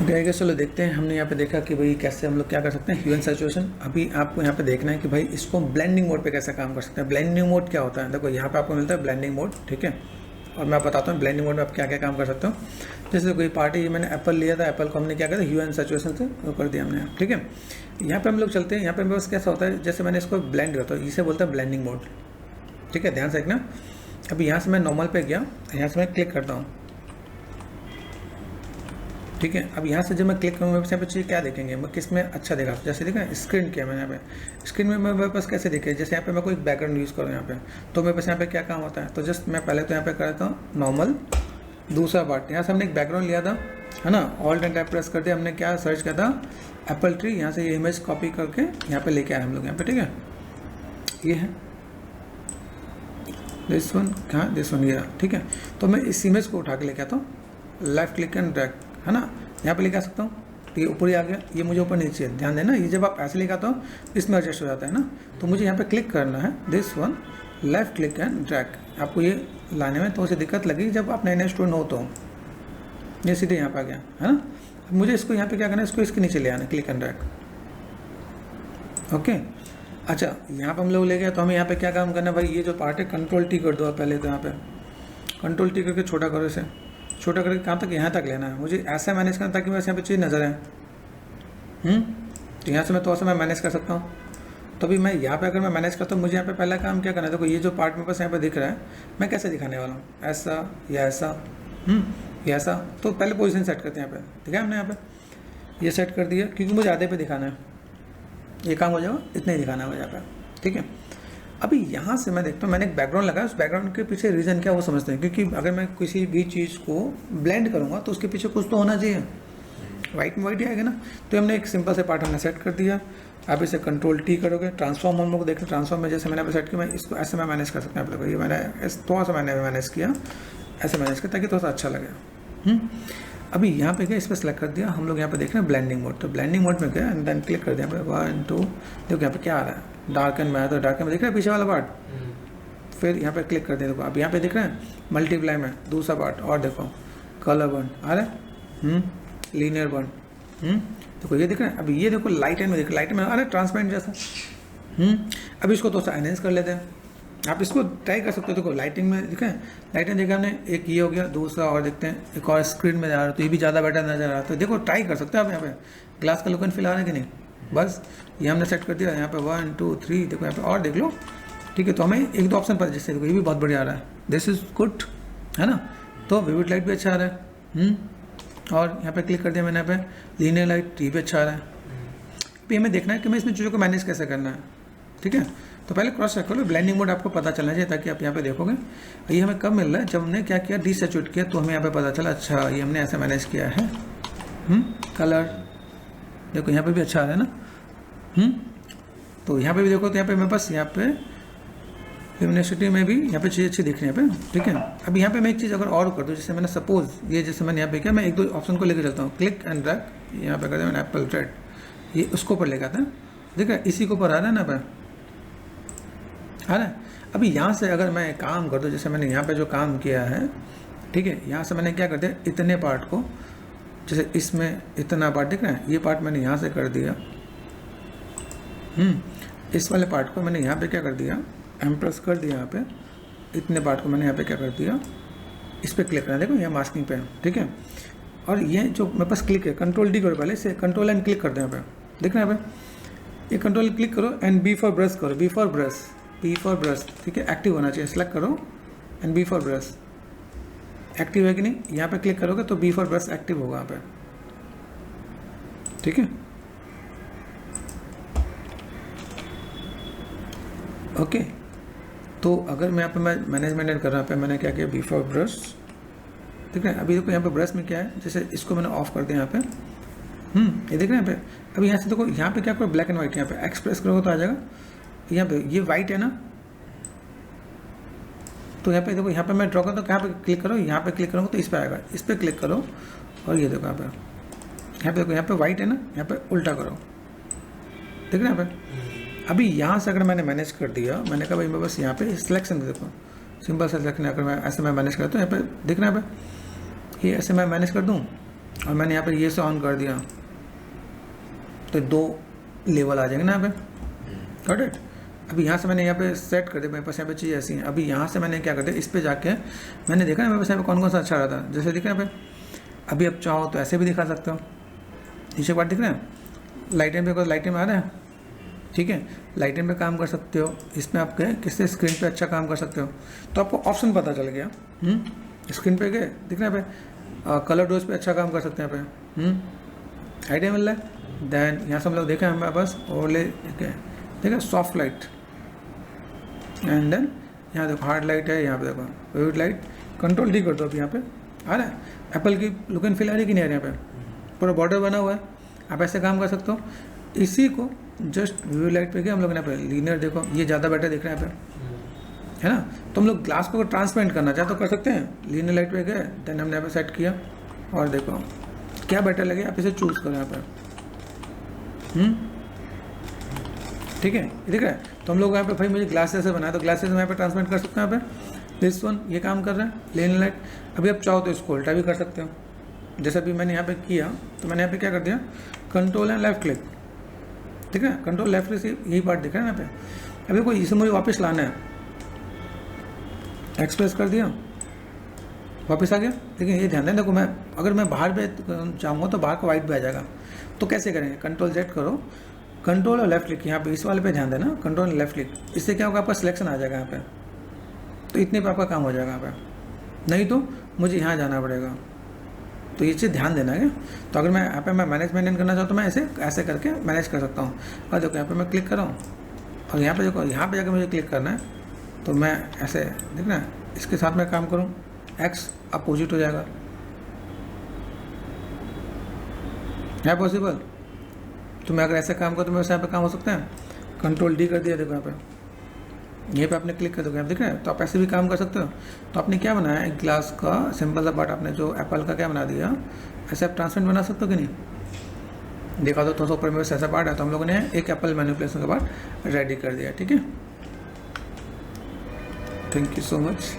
Okay, चलो देखते हैं। हमने यहाँ पे देखा कि भाई कैसे हम लोग क्या कर सकते हैं ह्यू एंड सैचुरेशन। अभी आपको यहाँ पे देखना है कि भाई इसको ब्लेंडिंग मोड पे कैसे काम कर सकते हैं। ब्लेंडिंग मोड क्या होता है, देखो यहाँ पे आपको मिलता है ब्लेंडिंग मोड, ठीक है। और मैं बताता हूँ ब्लेंडिंग मोड में आप क्या क्या काम कर सकते हो। जैसे कोई पार्टी, मैंने एप्पल लिया था, एप्पल को हमने क्या किया, ह्यू एंड सैचुरेशन से वो कर दिया हमने, ठीक है। यहाँ पे हम लोग चलते हैं। यहाँ पे बस कैसा होता है, जैसे मैंने इसको ब्लेंड करता हूँ, इसे बोलता है ब्लेंडिंग मोड, ठीक है। ध्यान से देखना। अभी यहाँ से मैं नॉर्मल पे गया, यहाँ से मैं क्लिक करता हूँ, ठीक है। अब यहाँ से जब मैं क्लिक करूँगा यहाँ पे चीज़ क्या देखेंगे, मैं किस में अच्छा देखा, जैसे देखा स्क्रीन किया मैंने यहाँ पे। स्क्रीन में मेरे पास कैसे दिखे, जैसे यहाँ पे मैं कोई बैकग्राउंड यूज़ करूँ यहाँ पे, तो मेरे पास यहाँ पे क्या काम होता है। तो जस्ट मैं पहले तो यहाँ पे करता हूँ नॉर्मल, दूसरा पार्ट यहाँ से हमने एक बैकग्राउंड लिया था, है ना। ऑल्ट एंड टैब प्रेस करते हमने क्या सर्च किया था, एप्पल ट्री। यहाँ से ये इमेज कॉपी करके यहाँ पे लेके आए हम लोग यहाँ पे, ठीक है। ये है दिस वन, हाँ दिस वन, ये ठीक है। तो मैं इस इमेज को उठा के लेके आता हूँ, लेफ्ट क्लिक एंड ड्रैग, है ना, यहाँ पे लेके आ सकता हूँ। तो ये ऊपर ही आ गया, ये मुझे ऊपर नीचे है। ध्यान देना, ये जब आप ऐसे लेके आता हो इसमें एडजस्ट हो जाता है ना। तो मुझे यहाँ पे क्लिक करना है, this one, left click and drag. आपको ये लाने में तो उसे दिक्कत लगी जब आप नए नए स्टूडेंट हो, तो ये सीधे यहाँ पे आ गया, है ना। मुझे इसको यहाँ पे क्या करना है, इसको इसके नीचे ले आना, क्लिक एंड ड्रैग, ओके। अच्छा, यहाँ पे हम लोग ले गए, तो हमें यहाँ पे क्या काम करना है भाई, ये जो पार्ट है कंट्रोल टी कर दो आप पहले। तो यहाँ पे कंट्रोल टी करके छोटा करो, इसे छोटा करके कहाँ तक, यहाँ तक लेना है। मुझे ऐसा मैनेज करना ताकि बस यहाँ पे चीज़ नज़र आए। तो यहाँ से मैं थोड़ा सा मैं मैनेज कर सकता हूँ। तो अभी मैं यहाँ पे अगर मैं मैनेज करता हूँ, मुझे यहाँ पे पहला काम क्या करना है, देखो ये जो पार्ट मेरे पास यहाँ पे दिख रहा है, मैं कैसे दिखाने वाला हूँ, ऐसा या ऐसा, या ऐसा। तो पहले पोजीशन सेट करते हैं यहाँ पे, ठीक है। हमने यहाँ पे ये सेट कर दिया क्योंकि मुझे आधे पे दिखाना है, ये काम हो जाएगा, इतना ही दिखाना होगा यहाँ पे, ठीक है। अभी यहाँ से मैं देखता हूँ, मैंने एक बैकग्राउंड लगाया, उस बैकग्राउंड के पीछे रीज़न क्या वो समझते हैं, क्योंकि अगर मैं किसी भी चीज़ को ब्लेंड करूँगा तो उसके पीछे कुछ तो होना चाहिए, वाइट में वाइट ही आएगा ना। तो हमने एक सिंपल से पार्ट हमने सेट कर दिया। आप इसे कंट्रोल टी करोगे, ट्रांसफॉर्म हम लोग देखें, ट्रांसफॉर्म में जैसे मैंने सेट किया, मैं इसको ऐसे मैं मैनेज कर सकता हूँ। आप लोग ये मैंने थोड़ा सा मैंने मैनेज किया, ऐसे मैनेज किया ताकि थोड़ा सा अच्छा लगे। अभी यहाँ पे गया, इस पर सेलेक्ट कर दिया। हम लोग यहाँ पे देख रहे हैं ब्लेंडिंग मोड, तो ब्लेंडिंग मोड में गया एंड देन क्लिक कर दिया यहाँ पे 1 2। देखो यहाँ पे क्या आ रहा है, डार्क एंड में, तो डार्क में दिख रहा है पीछे वाला पार्ट। फिर यहाँ पे क्लिक कर दिया, देखो अब यहाँ पे दिख रहा है मल्टीप्लाई में दूसरा पार्ट, और देखो कलर बर्न आ रहा है, लीनियर बर्न, देखो ये दिख रहा है। अभी ये देखो लाइट एंड में दिख रहा है, लाइट में आ रहा है ट्रांसपेरेंट जैसा। अब इसको तो एनहेंस कर लेते हैं, आप इसको ट्राई कर सकते हो। देखो लाइटिंग में दिखा है, लाइटिंग देखा हमने, एक ये हो गया, दूसरा और देखते हैं, एक और स्क्रीन में जा रहा है, तो ये भी ज़्यादा बेटर नजर आ रहा है। तो देखो ट्राई कर सकते हो आप यहाँ पे, ग्लास का लुक एंड फील आ रहा है कि नहीं। बस ये हमने सेट कर दिया यहाँ पे 1 2 3, देखो यहाँ पे और देख लो, ठीक है। तो हमें एक दो ऑप्शन पर, जैसे देखो ये भी बहुत बढ़िया आ रहा है, दिस इज गुड, है ना। तो विविड लाइट भी अच्छा आ रहा है, और यहाँ पे क्लिक कर दिया मैंने, यहाँ पे लीनियर लाइट, ये भी अच्छा आ रहा है। अभी हमें देखना है कि मैं इसमें चीज़ों को मैनेज कैसे करना है, ठीक है। तो पहले क्रॉस चेक करो, ब्लेंडिंग मोड आपको पता चलना चाहिए ताकि आप यहाँ पे देखोगे ये हमें कब मिल रहा है, जब हमने क्या किया, डिसैचुरेट किया, तो हमें यहाँ पे पता चला अच्छा ये हमने ऐसे मैनेज किया है। कलर देखो यहाँ पे भी अच्छा आ रहा है ना। तो यहाँ पे भी देखो, तो यहाँ पे मेरे पास यहाँ पे ल्यूमिनोसिटी में भी यहाँ पे चीज़ अच्छी दिख रही है यहाँ पे, ठीक है। अब यहाँ पे मैं एक चीज़ अगर और कर दूँ, जैसे मैंने सपोज ये जैसे मैंने यहाँ पे किया, मैं एक दो ऑप्शन को लेकर चलता हूँ, क्लिक एंड ड्रैग, यहाँ पे कर दिया मैंने एप्पल ट्रेड, ये उसको ऊपर लेकर आता है, ठीक है। इसी के ऊपर आ रहा है ना पे, है ना। अभी यहाँ से अगर मैं काम कर दूँ, जैसे मैंने यहाँ पे जो काम किया है, ठीक है, यहाँ से मैंने क्या कर दिया, इतने पार्ट को, जैसे इसमें इतना पार्ट दिख रहा है, ये पार्ट मैंने यहाँ से कर दिया, इस वाले पार्ट को मैंने यहाँ पे क्या कर दिया, एम्प्रेस कर दिया, यहाँ पे इतने पार्ट को मैंने यहाँ पे क्या कर दिया, इस पर क्लिक करना, देखो यहाँ मास्किंग पे, ठीक है। और ये जो मेरे पास क्लिक है, कंट्रोल डी करो, पहले से कंट्रोल एंड क्लिक कर दो यहाँ पे, दिख रहा है यहाँ पे, ये कंट्रोल क्लिक करो एंड बी फॉर ब्रश करो, बी फॉर ब्रश, ठीक है, एक्टिव होना चाहिए, सेलेक्ट करो and B for brush, active है कि नहीं, यहाँ पे क्लिक करोगे तो बी फॉर ब्रश एक्टिव होगा यहाँ पे, ठीक है। ओके, तो अगर मैं यहाँ पे मैं मैनेजमेंट कर रहा हूँ, पे मैंने क्या किया, बी फॉर ब्रश, ठीक है। अभी देखो यहाँ पे ब्रश में क्या है, जैसे इसको मैंने ऑफ कर दिया यहाँ पे, ये देख रहे हैं यहाँ पे। अभी यहाँ से देखो, यहाँ पे क्या करो, ब्लैक एंड व्हाइट, यहाँ पे एक्सप्रेस करोगे तो आ जाएगा, यहाँ पे ये वाइट है ना, तो यहाँ पे देखो, यहाँ पे मैं ड्रॉ करता हूँ, यहाँ पे क्लिक करो, यहाँ पे क्लिक करूँगा तो इस पर आएगा, इस पर क्लिक करो, और ये देखो यहाँ पे देखो, यहाँ पे वाइट है ना, यहाँ पे उल्टा करो, देख रहे हैं यहाँ पे। अभी यहाँ से अगर मैंने मैनेज कर दिया, मैंने कहा भाई मैं बस यहाँ पे सिलेक्शन देखो, सिंपल सा सिलेक्शन, अगर मैं ऐसे मैं मैनेज करता हूँ, यहाँ पे दिख रहा है यहाँ पे, ये ऐसे मैं मैनेज कर दूँ, और मैंने यहाँ पे ये से ऑन कर दिया तो 2 लेवल आ जाएंगे ना यहाँ पे, गॉट इट। अभी यहाँ से मैंने यहाँ पे सेट कर दिया, मेरे पास यहाँ पे चीज़ ऐसी है। अभी यहाँ से मैंने क्या कर दिया, इस पे जाके मैंने देखा ना मेरे पास यहाँ पे कौन कौन सा अच्छा रहता है, जैसे दिख रहा है यहाँ पे। अभी आप चाहो तो ऐसे भी दिखा सकते हो, नीचे बात दिख रहा है, लाइटिंग पे लाइटिंग में आ रहा है, ठीक है, लाइटिंग पे काम कर सकते हो, इसमें आप गए किससे स्क्रीन पे अच्छा काम कर सकते हो। तो आपको ऑप्शन पता चल गया, स्क्रीन पे गए दिख रहा है पे, कलर डोज पे अच्छा काम कर सकते हैं यहाँ पे, आइडिया मिल रहा है। देन यहाँ से हम लोग देखें हमारे पास ओवरले ठीक है, सॉफ्ट लाइट, एंड देन यहाँ देखो हार्ड लाइट है, यहाँ पे देखो विविड लाइट, कंट्रोल डी कर दो। अभी यहाँ पे आ रहा है, एप्पल की लुक एंड फील आ रही कि नहीं आ रही, यहाँ पे पूरा बॉर्डर बना हुआ है, आप ऐसे काम कर सकते हो। इसी को जस्ट विविड लाइट पे गए हम लोग यहाँ पे, लीनियर देखो ये ज़्यादा बेटर दिख रहा है यहाँ पे, है ना। तो हम लोग ग्लास को ट्रांसपेरेंट करना चाहे तो कर सकते हैं, लीनियर लाइट पे गए, देन हमने यहाँ पे सेट किया और देखो क्या बेटर लगे आप इसे चूज़ करो यहाँ पे, ठीक है, दिख रहा है। तो हम लोग यहाँ पे भाई मुझे ग्लासेस से बनाया तो ग्लासेस में यहाँ पे ट्रांसपेरेंट कर सकते हैं यहाँ पे, दिस वन ये काम कर रहा है लीनियर लाइट। अभी आप चाहो तो इसको उल्टा भी कर सकते हो, जैसे अभी मैंने यहाँ पे किया तो मैंने यहाँ पे क्या कर दिया, कंट्रोल एंड लेफ्ट क्लिक, ठीक है, कंट्रोल लेफ्ट क्लिक से यही पार्ट दिख रहा है यहाँ पे। अभी कोई इसे मुझे वापस लाना है, एक्सप्रेस कर दिया वापस आ गया। लेकिन ये ध्यान दें देखो, मैं अगर मैं बाहर पे चाहूँगा तो बाहर का वाइट भी आ जाएगा, तो कैसे करेंगे, कंट्रोल जेड करो, कंट्रोल और लेफ्ट क्लिक, यहाँ पे इस वाले पे ध्यान देना, कंट्रोल लेफ्ट क्लिक, इससे क्या होगा आपका सिलेक्शन आ जाएगा यहाँ पे, तो इतने पे आपका काम हो जाएगा यहाँ पे, नहीं तो मुझे यहाँ जाना पड़ेगा। तो ये चीज़ ध्यान देना है। तो अगर मैं यहाँ पे मैं मैनेज मेंटेन करना चाहूँ तो मैं ऐसे करके मैनेज कर सकता हूँ। और देखो यहाँ पे मैं क्लिक कर रहा हूँ और यहाँ पे देखो, यहाँ पे जाकर मुझे क्लिक करना है तो मैं ऐसे देखना है, इसके साथ में काम करूँ, एक्स अपोजिट हो जाएगा, है पॉसिबल। तो मैं अगर ऐसे काम करूँ तो मेरे यहाँ पे काम हो सकता है, कंट्रोल डी कर दिया, देखो यहाँ पे यहीं पे आपने क्लिक कर दो, आप दिख रहे हैं। तो आप ऐसे भी काम कर सकते हो। तो आपने क्या बनाया, एक ग्लास का सिंपल सा पार्ट आपने जो एप्पल का क्या बना दिया, ऐसे आप ट्रांसपेरेंट बना सकते हो कि नहीं, देखा तो थोड़ा सा ऊपर में ऐसा पार्ट है, तो हम लोगों ने एक एप्पल मैनिपुलेशन का पार्ट रेडी कर दिया, ठीक है। Thank you so much.